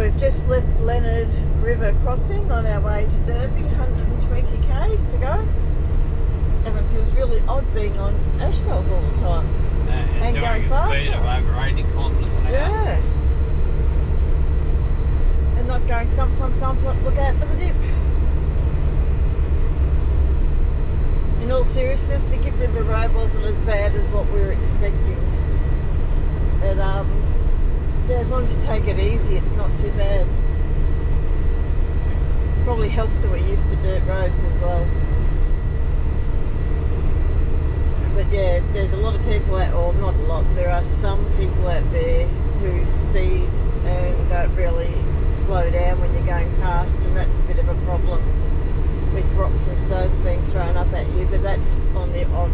we've just left Leonard River Crossing on our way to Derby, 120 k's to go. And it feels really odd being on asphalt all the time. And going faster. Speed of over 80 kilometres an hour. Yeah. And not going thump, thump, thump, look out for the dip. In all seriousness, the Gibb River Road wasn't as bad as what we were expecting. But yeah, as long as you take it easy, it's not too bad. Probably helps that we're used to dirt roads as well. But yeah, there's a lot of people out, or not a lot, there are some people out there who speed and don't really slow down when you're going past, and that's a bit of a problem with rocks and stones being thrown up at you, but that's on the odd,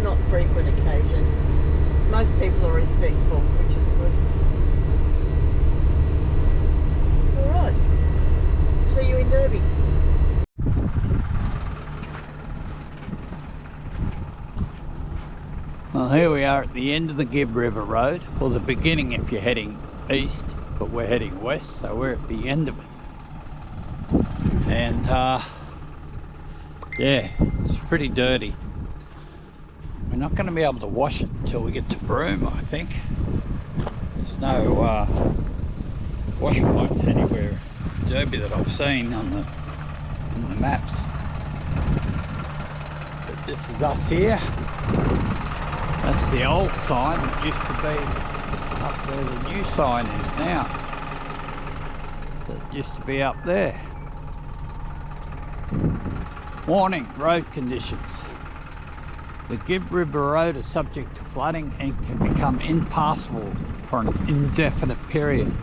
not frequent occasion. Most people are respectful, which is good. Alright, see you in Derby. Well, here we are at the end of the Gibb River Road, or the beginning if you're heading east, but we're heading west, so we're at the end of it. And yeah, it's pretty dirty. We're not going to be able to wash it until we get to Broome, I think. There's no wash points anywhere in Derby that I've seen in the maps. But this is us here. That's the old sign that used to be up where the new sign is now. So it used to be up there. Warning, road conditions. The Gibb River Road is subject to flooding and can become impassable for an indefinite period.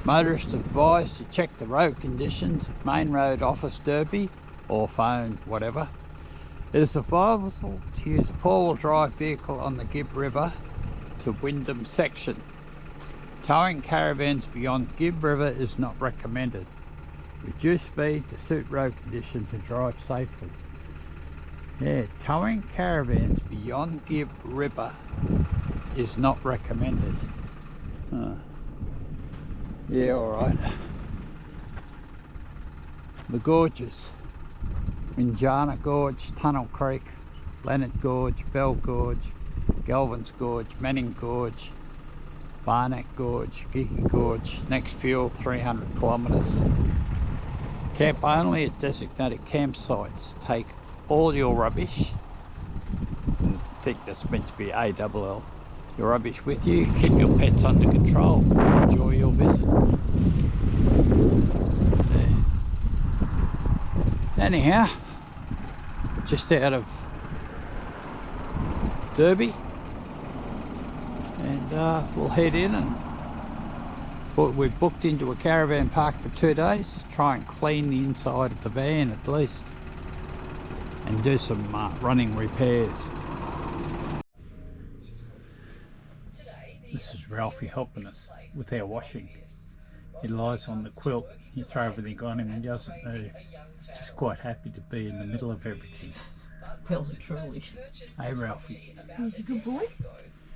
Motorists are advised to check the road conditions at Main Road Office Derby or phone whatever. It is advisable to use a four-wheel drive vehicle on the Gibb River to Wyndham section. Towing caravans beyond Gibb River is not recommended. Reduce speed to suit road conditions and drive safely. Yeah, towing caravans beyond Gibb River is not recommended. Yeah, alright. The gorges. Minjana Gorge, Tunnel Creek, Leonard Gorge, Bell Gorge, Galvin's Gorge, Manning Gorge, Barnack Gorge, Geeky Gorge. Next fuel 300 kilometres. Camp only at designated campsites. Take all your rubbish, I think that's meant to be ALL, your rubbish with you. Keep your pets under control. Enjoy your visit. There. Anyhow, just out of Derby, and we'll head in, and we've booked into a caravan park for 2 days to try and clean the inside of the van at least, and do some running repairs. This is Ralphie helping us with our washing. He lies on the quilt, you throw everything on him and he doesn't move. He's just quite happy to be in the middle of everything. Well and truly. Hey Ralphie. He's a good boy.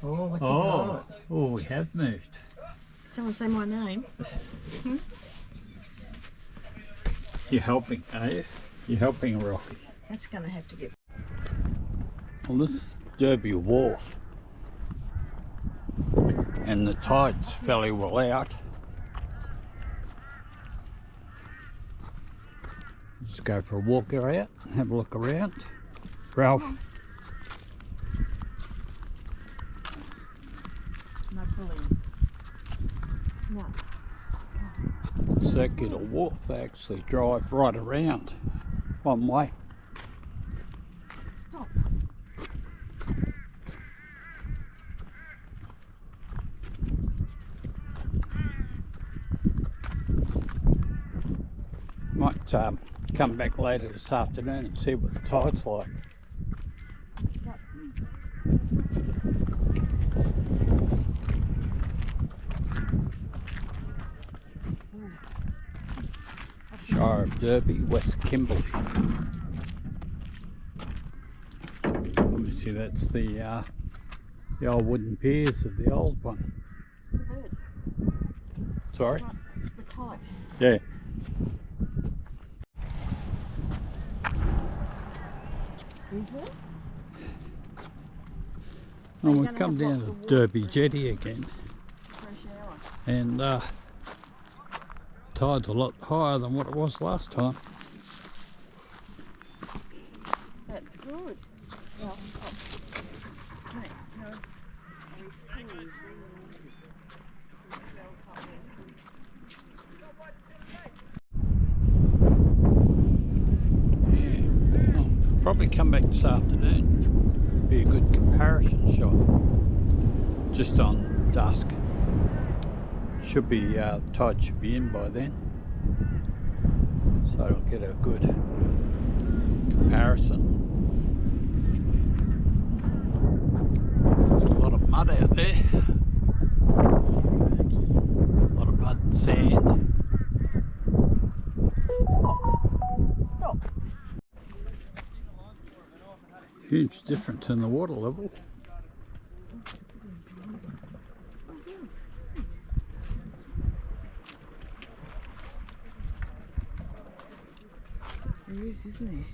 Oh, what's Oh, we have moved. Someone say my name. You're helping, are you? You're helping Ralphie. That's going to have to get... Well, this is Derby Wharf, and the tide's fairly well out. Just go for a walk out, have a look around. Ralph. No pulling. No. Circular wharf, they actually drive right around one way. Stop. Might come back later this afternoon and see what the tide's like. Shire of Derby, West Kimberley. Obviously that's the old wooden piers of the old one. Sorry? The kite. Yeah. Is it? And we come down to Derby Jetty again, Fresh hour. and tide's a lot higher than what it was last time. That's good. Well, mate, no. These pools really smell something. Yeah. I'll probably come back this afternoon. Be a good comparison shot. Just on dusk. Should be tide should be in by then, so I'll get a good comparison. There's a lot of mud out there. A lot of mud and sand. Stop. Huge difference in the water level. There is, isn't there?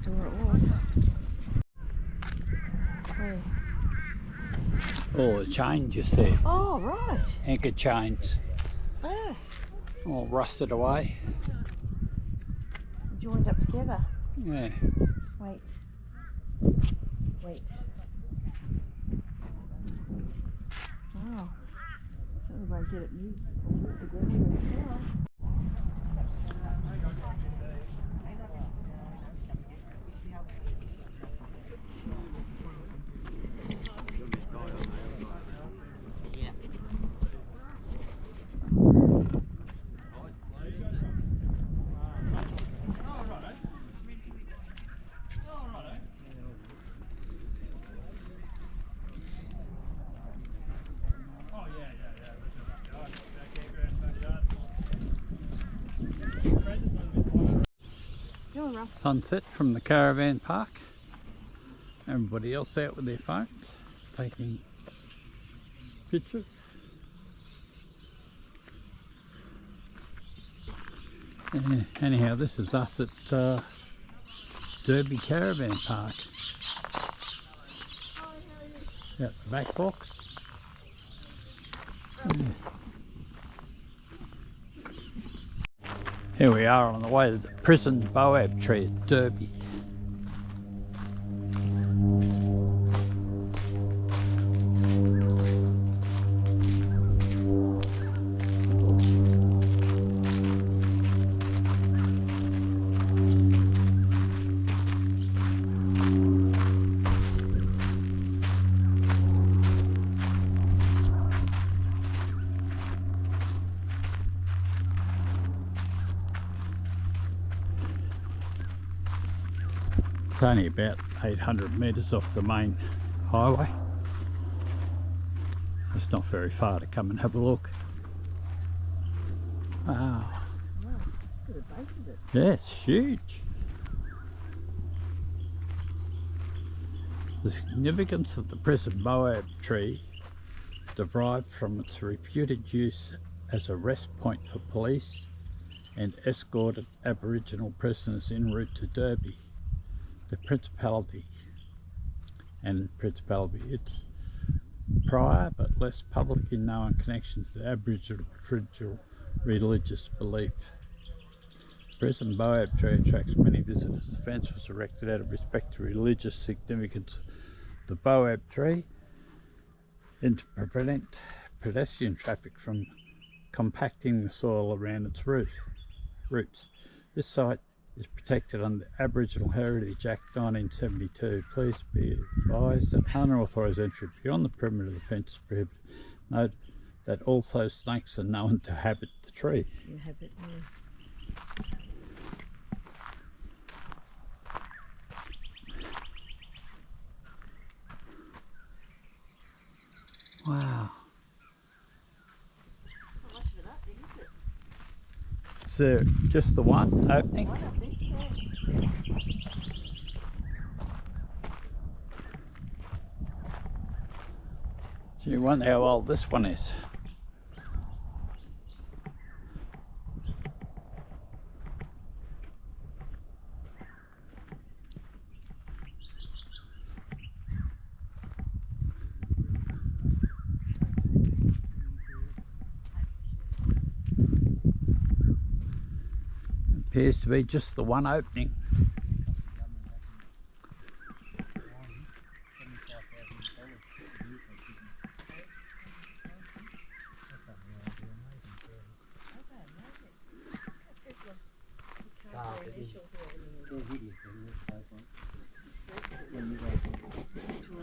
To where it was. Where? All the chains you see, Oh, right. anchor chains, Ah, all rusted away. joined up together. Yeah. Wait. Wait. Wow. So we won't get it moved together. Sunset from the caravan park. Everybody else out with their phones, taking pictures. Anyhow, this is us at Derby Caravan Park. Out the back box. Here we are on the way to the prison Boab Tree at Derby. It's only about 800 metres off the main highway. It's not very far to come and have a look. Wow. Yeah, it's huge. The significance of the prison Boab tree derived from its reputed use as a rest point for police and escorted Aboriginal prisoners en route to Derby, the Principality. Its prior but less publicly known connections to Aboriginal religious belief. Prison Boab tree attracts many visitors. The fence was erected out of respect to religious significance of the Boab tree and to prevent pedestrian traffic from compacting the soil around its roots. This site is protected under Aboriginal Heritage Act 1972. Please be advised that unauthorised entry beyond the perimeter of the fence is prohibited. Note that also snakes are known to habit the tree. Inhabit, yeah. Wow. Not much of an opening, is it? So just the one opening? One, I think, yeah. Do you wonder how old this one is? appears to be just the one opening.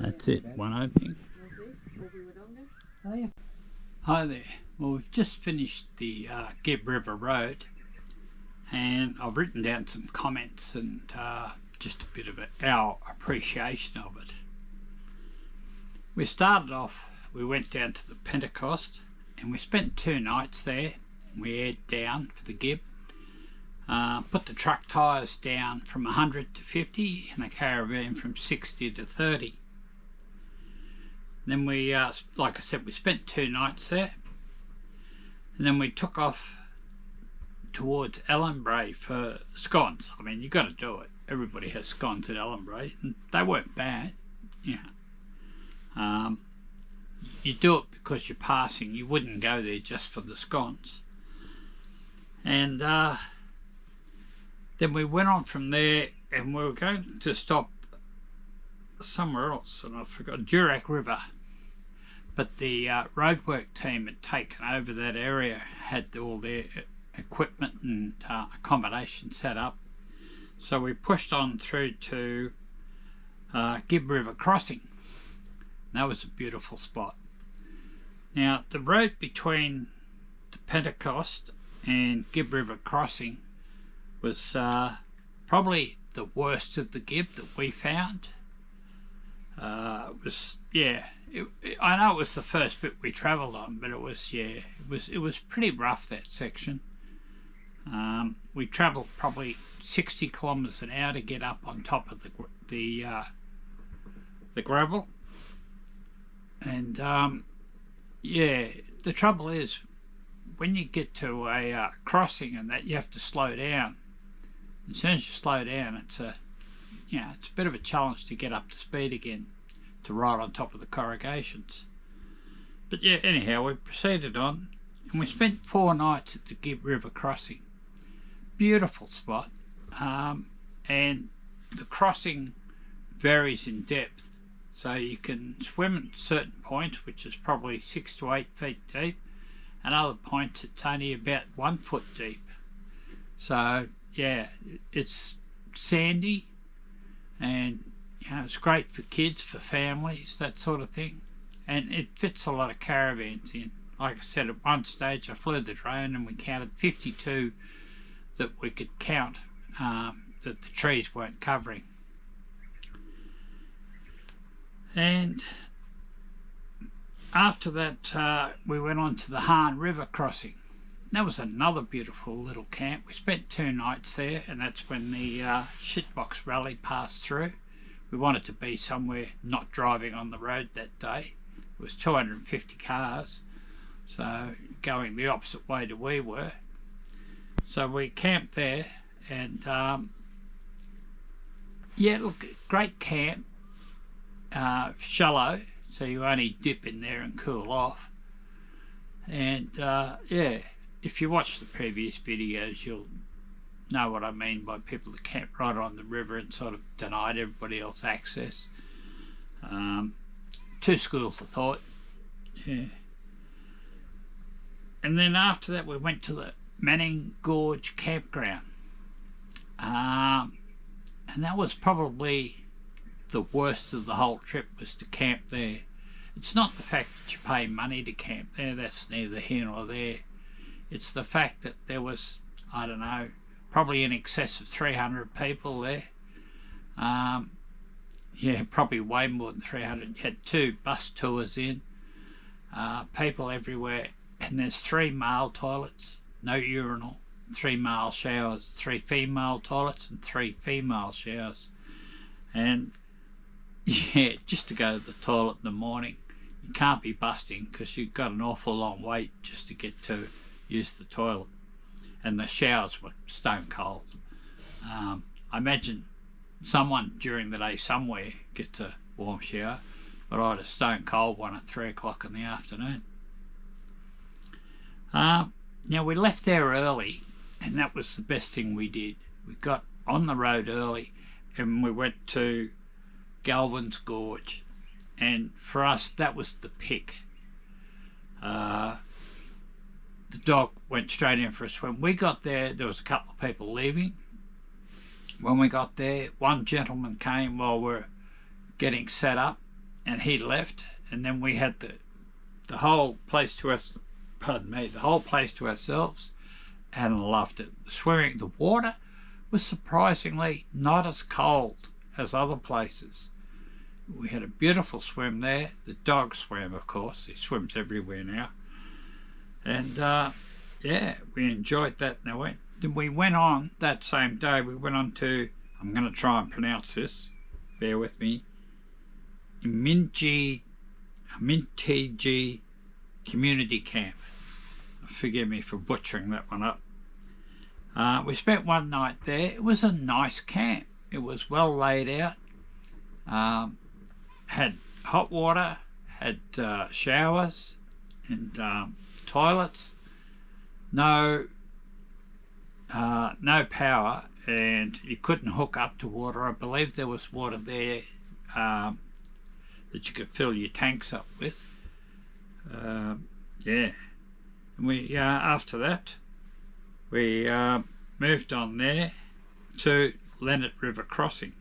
That's it, one opening. Hi there. Well, we've just finished the Gibb River Road, and I've written down some comments and just a bit of our appreciation of it. We started off, we went down to the Pentecost, and we spent 2 nights there. We aired down for the Gibb, put the truck tyres down from 100 to 50 and the caravan from 60 to 30. Then we, like I said, we spent 2 nights there, and then we took off towards Ellenbray for scones. I mean, you got to do it. Everybody has scones at Ellenbray, and they weren't bad. You do it because you're passing. You wouldn't go there just for the scones. And then we went on from there, and we were going to stop somewhere else, and I forgot, Gibb River, but the roadwork team had taken over that area, had all their equipment and accommodation set up, so we pushed on through to Gibb River Crossing. That was a beautiful spot. Now, the road between the Pentecost and Gibb River Crossing was probably the worst of the Gibb that we found. I know it was the first bit we travelled on, but it was pretty rough, that section. We travelled probably 60 kilometres an hour to get up on top of the gravel, and the trouble is, when you get to a crossing and that, you have to slow down. As soon as you slow down, it's a bit of a challenge to get up to speed again, to ride on top of the corrugations. But yeah, anyhow, we proceeded on, and we spent 4 nights at the Gibb River Crossing. Beautiful spot, and the crossing varies in depth, so you can swim at certain points, which is probably 6 to 8 feet deep, and other points it's only about 1 foot deep. So yeah, it's sandy, and it's great for kids, for families, that sort of thing, and it fits a lot of caravans in. Like I said, at one stage I flew the drone and we counted 52 that we could count that the trees weren't covering. And after that we went on to the Han River crossing. That was another beautiful little camp. We spent 2 nights there, and that's when the shitbox rally passed through. We wanted to be somewhere not driving on the road that day. It was 250 cars, so going the opposite way to we were. So we camped there, and look, great camp, shallow, so you only dip in there and cool off. And if you watch the previous videos, you'll know what I mean by people that camp right on the river and sort of denied everybody else access. 2 schools of thought. Yeah. And then after that we went to the Manning Gorge campground. And that was probably the worst of the whole trip, was to camp there. It's not the fact that you pay money to camp there, that's neither here nor there. It's the fact that there was, I don't know, probably in excess of 300 people there. Probably way more than 300. You had 2 bus tours in, people everywhere, and there's 3 male toilets, no urinal, 3 male showers, 3 female toilets and 3 female showers. And just to go to the toilet in the morning, you can't be busting because you've got an awful long wait just to get to use the toilet, and the showers were stone cold. I imagine someone during the day somewhere gets a warm shower, but I had a stone cold one at 3 o'clock in the afternoon. Now we left there early, And that was the best thing we did. We got on the road early and we went to Galvin's Gorge, and for us that was the pick. The dog went straight in for a swim. We got there was a couple of people leaving. When we got there, one gentleman came while we're getting set up and he left, and then we had the whole place to us, the whole place to ourselves, and loved it. Swimming, the water was surprisingly not as cold as other places. We had a beautiful swim there. The dog swam, of course. He swims everywhere now. And yeah, we enjoyed that. Then we went on that same day. We went on to, I'm going to try and pronounce this, bear with me, Minty Community Camp. Forgive me for butchering that one up. We spent one night there. It was a nice camp. It was well laid out. Had hot water, had showers and toilets. No power, and you couldn't hook up to water. I believe there was water there that you could fill your tanks up with. Yeah. And we after that we moved on there to Leonard River Crossing.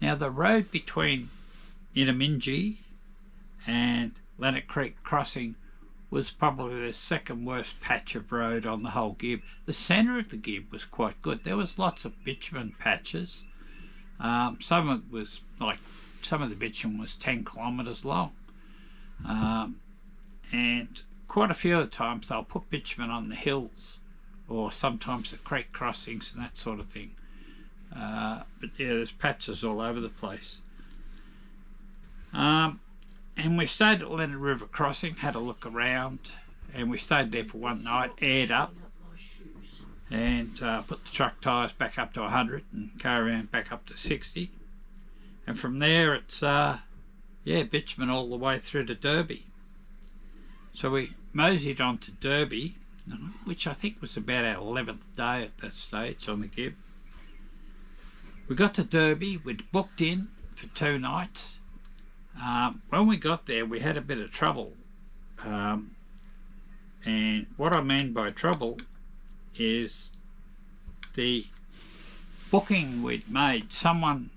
Now the road between Inaminji and Leonard Creek Crossing was probably the second worst patch of road on the whole Gibb. The centre of the Gibb was quite good. There was lots of bitumen patches. Some of the bitumen was 10 kilometres long. And quite a few of the times they'll put bitumen on the hills, or sometimes the creek crossings and that sort of thing. But yeah, there's patches all over the place. And we stayed at Leonard River Crossing, had a look around, and we stayed there for one night, aired up, and put the truck tyres back up to 100 and caravan back up to 60. And from there it's bitumen all the way through to Derby. So we moseyed on to Derby, which I think was about our 11th day at that stage on the Gibb. We got to Derby, we'd booked in for 2 nights. When we got there we had a bit of trouble, and what I mean by trouble is the booking we'd made, someone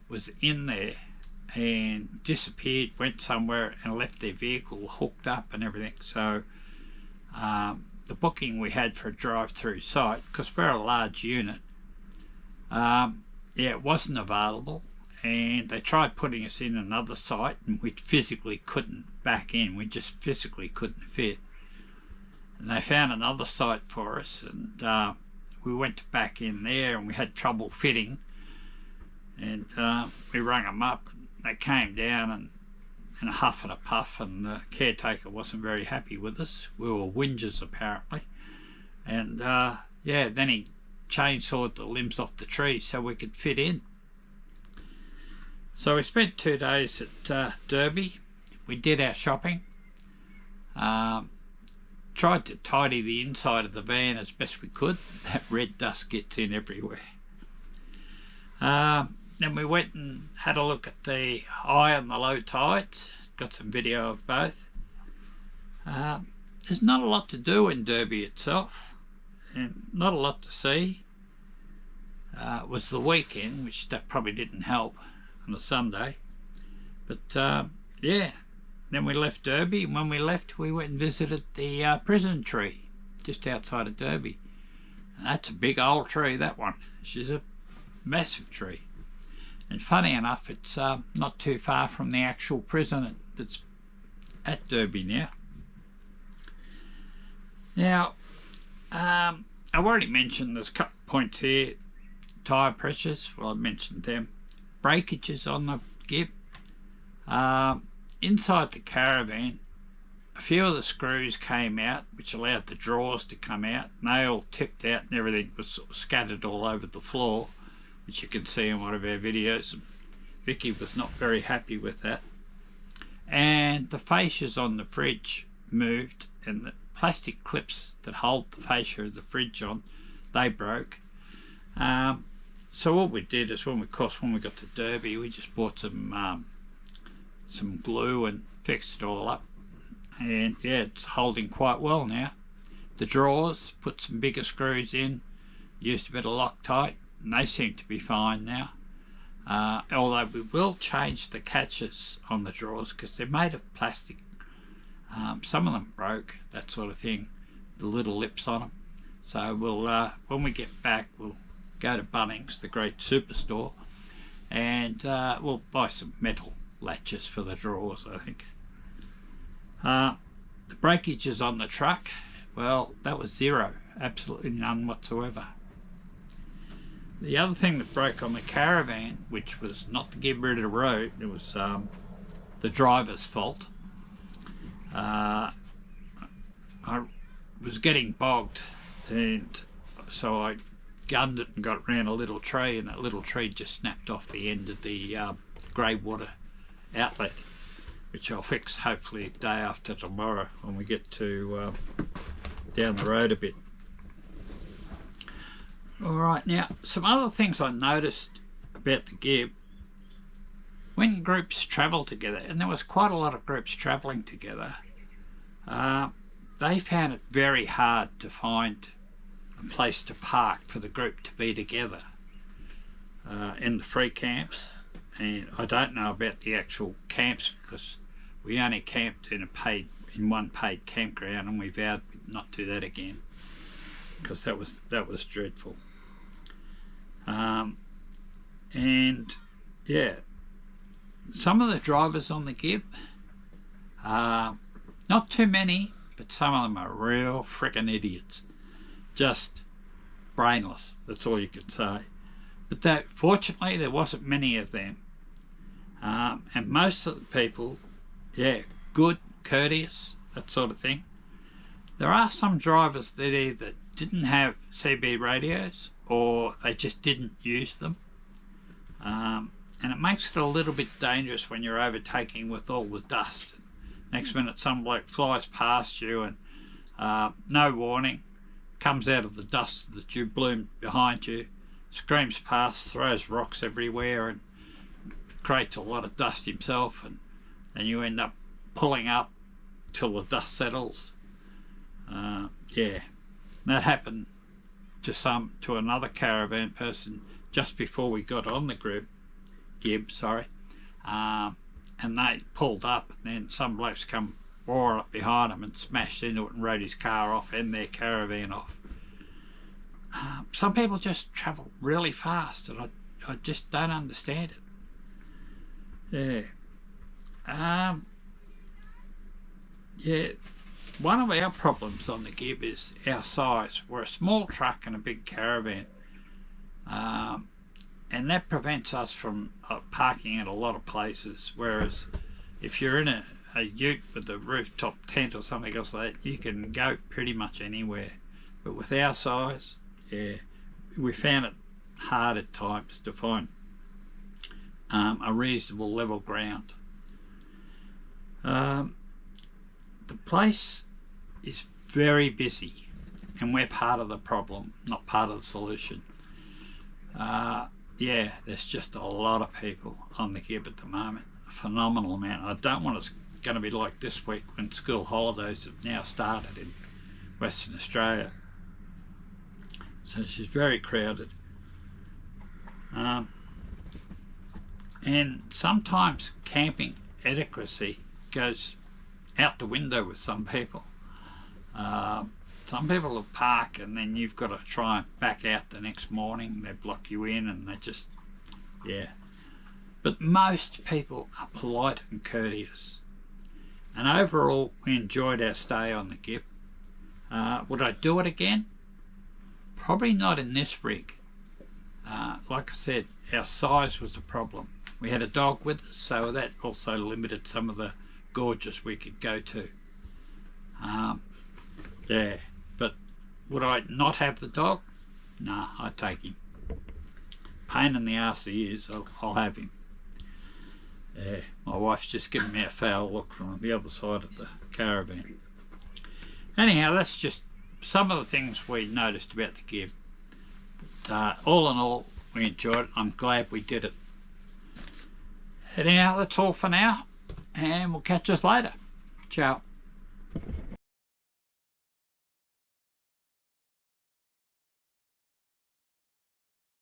was in there and disappeared, went somewhere and left their vehicle hooked up and everything. So the booking we had for a drive-through site, because we're a large unit, it wasn't available, and they tried putting us in another site and we physically couldn't back in. We just physically couldn't fit, and they found another site for us, and we went back in there and we had trouble fitting, and we rang them up. They came down and in a huff and a puff, and the caretaker wasn't very happy with us. We were whingers apparently, and then he chainsawed the limbs off the tree so we could fit in. So we spent 2 days at Derby. We did our shopping, tried to tidy the inside of the van as best we could. That red dust gets in everywhere. Then we went and had a look at the high and the low tides. Got some video of both. There's not a lot to do in Derby itself, and not a lot to see. It was the weekend, which that probably didn't help on a Sunday. But yeah, then we left Derby, and when we left we went and visited the prison tree just outside of Derby. And that's a big old tree, that one. She's a massive tree. And funny enough, it's not too far from the actual prison that's at Derby now. Now, I've already mentioned there's a couple of points here. Tyre pressures, well, I've mentioned them. Breakages on the Gibb. Inside the caravan, a few of the screws came out, which allowed the drawers to come out, and they all tipped out and everything was sort of scattered all over the floor, which you can see in one of our videos. Vicky was not very happy with that. And the fascias on the fridge moved, and the plastic clips that hold the fascia of the fridge on they broke. So what we did is when we got to Derby, we just bought some glue and fixed it all up, and yeah, it's holding quite well now. The drawers, put some bigger screws in, used a bit of Loctite, and they seem to be fine now. Although we will change the catches on the drawers because they're made of plastic. Some of them broke, that sort of thing, the little lips on them. So we'll, when we get back, we'll go to Bunnings, the great superstore, and we'll buy some metal latches for the drawers, I think. The breakages on the truck, well, that was zero, absolutely none whatsoever. The other thing that broke on the caravan, which was not the Gibb River Road, it was the driver's fault. I was getting bogged, and so I gunned it and got around a little tree, and that little tree just snapped off the end of the grey water outlet, which I'll fix hopefully day after tomorrow when we get to down the road a bit. Alright, now some other things I noticed about the Gibb. When groups travel together, and there was quite a lot of groups travelling together, they found it very hard to find a place to park for the group to be together in the free camps. And I don't know about the actual camps because we only camped in one paid campground, and we vowed we'd not do that again because that was dreadful. And yeah, some of the drivers on the Gibb, not too many, but some of them are real frickin' idiots, just brainless, that's all you could say. But fortunately there wasn't many of them, and most of the people, yeah, good, courteous, that sort of thing. There are some drivers that either didn't have CB radios or they just didn't use them, and it makes it a little bit dangerous when you're overtaking with all the dust. Next minute some bloke flies past you and no warning, comes out of the dust that you bloomed behind you, screams past, throws rocks everywhere and creates a lot of dust himself, and you end up pulling up till the dust settles. Yeah, that happened to another caravan person just before we got on the Gibb, and they pulled up, and then some blokes come roaring up behind them and smashed into it and rode his car off and their caravan off. Some people just travel really fast, and I just don't understand it. Yeah. Yeah, one of our problems on the Gibb is our size. We're a small truck and a big caravan, and that prevents us from parking at a lot of places, whereas if you're in a ute with a rooftop tent or something else like that, you can go pretty much anywhere. But with our size, yeah, we found it hard at times to find a reasonable level ground. The place is very busy, and we're part of the problem, not part of the solution. Yeah, there's just a lot of people on the Gibb at the moment, a phenomenal amount. I don't want it's going to be like this week when school holidays have now started in Western Australia. So she's very crowded. And sometimes camping adequacy goes out the window with some people. Some people will park and then you've got to try and back out the next morning. They block you in and they just, yeah. But most people are polite and courteous. And overall, we enjoyed our stay on the Gibb. Would I do it again? Probably not in this rig. Like I said, our size was a problem. We had a dog with us, so that also limited some of the gorges we could go to. Yeah, but would I not have the dog? Nah, I'd take him. Pain in the arse he is, I'll have him. Yeah, my wife's just giving me a foul look from the other side of the caravan. Anyhow, that's just some of the things we noticed about the Gibb. all in all, we enjoyed it. I'm glad we did it. Anyhow, that's all for now, and we'll catch us later. Ciao.